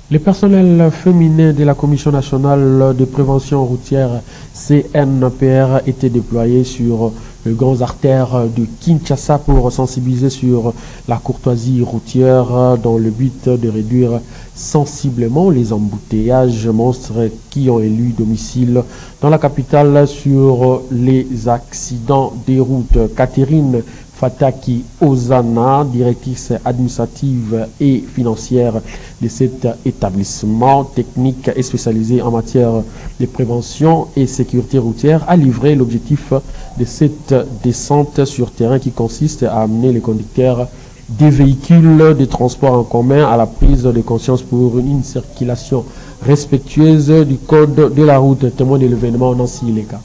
Les personnels féminins de la Commission nationale de prévention routière CNPR étaient déployés sur les grandes artères de Kinshasa pour sensibiliser sur la courtoisie routière dans le but de réduire sensiblement les embouteillages monstres qui ont élu domicile dans la capitale sur les accidents des routes. Catherine Fataki Ozana, directrice administrative et financière de cet établissement technique et spécialisé en matière de prévention et sécurité routière, a livré l'objectif de cette descente sur terrain qui consiste à amener les conducteurs des véhicules de transport en commun à la prise de conscience pour une circulation respectueuse du code de la route. Témoin de l'événement, Nancy Leka.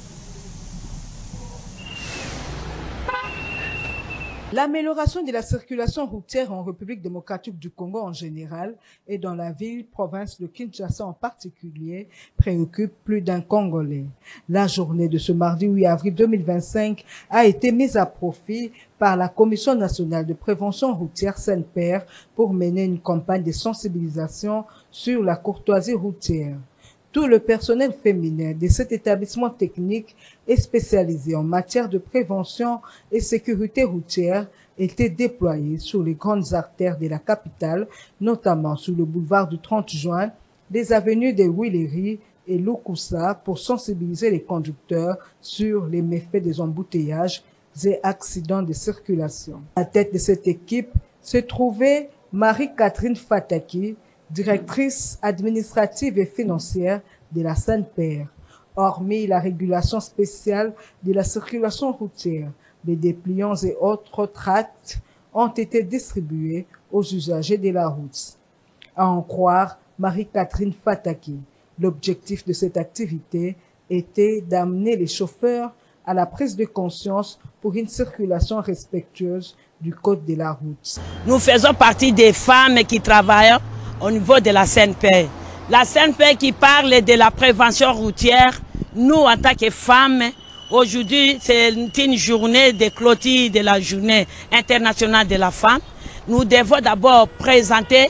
L'amélioration de la circulation routière en République démocratique du Congo en général et dans la ville-province de Kinshasa en particulier préoccupe plus d'un Congolais. La journée de ce mardi 8 avril 2025 a été mise à profit par la Commission nationale de prévention routière CNPR pour mener une campagne de sensibilisation sur la courtoisie routière. Tout le personnel féminin de cet établissement technique et spécialisé en matière de prévention et sécurité routière était déployé sur les grandes artères de la capitale, notamment sur le boulevard du 30 juin, les avenues de Huiléry et Lukusa pour sensibiliser les conducteurs sur les méfaits des embouteillages et accidents de circulation. À la tête de cette équipe se trouvait Marie-Catherine Fataki, directrice administrative et financière de la CNPR. Hormis la régulation spéciale de la circulation routière, les dépliants et autres tracts ont été distribués aux usagers de la route. À en croire Marie-Catherine Fataki, l'objectif de cette activité était d'amener les chauffeurs à la prise de conscience pour une circulation respectueuse du code de la route. Nous faisons partie des femmes qui travaillent au niveau de la CNPR. La CNPR qui parle de la prévention routière, nous en tant que femmes, aujourd'hui c'est une journée de clôture de la journée internationale de la femme. Nous devons d'abord présenter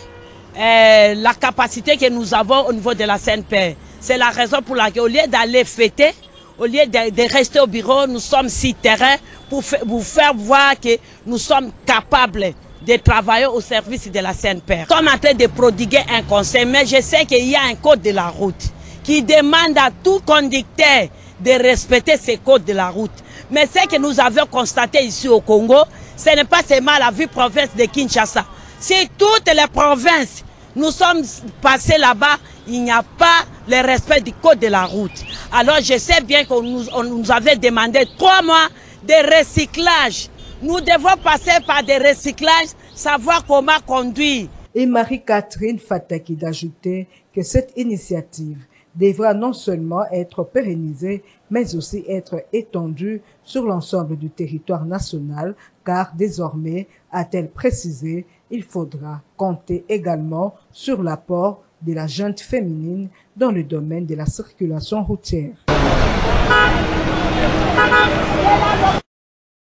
la capacité que nous avons au niveau de la CNPR. C'est la raison pour laquelle au lieu d'aller fêter, au lieu de rester au bureau, nous sommes sur terrain pour vous faire voir que nous sommes capables de travailler au service de la CNPR. Nous sommes en train de prodiguer un conseil, mais je sais qu'il y a un code de la route qui demande à tout conducteur de respecter ces codes de la route. Mais ce que nous avons constaté ici au Congo, ce n'est pas seulement la ville-province de Kinshasa. C'est toutes les provinces. Nous sommes passés là-bas, il n'y a pas le respect du code de la route. Alors je sais bien qu'on nous avait demandé 3 mois de recyclage. Nous devons passer par des recyclages, savoir comment conduire. Et Marie-Catherine Fataki d'ajouter que cette initiative devra non seulement être pérennisée, mais aussi être étendue sur l'ensemble du territoire national, car désormais, a-t-elle précisé, il faudra compter également sur l'apport de la junte féminine dans le domaine de la circulation routière.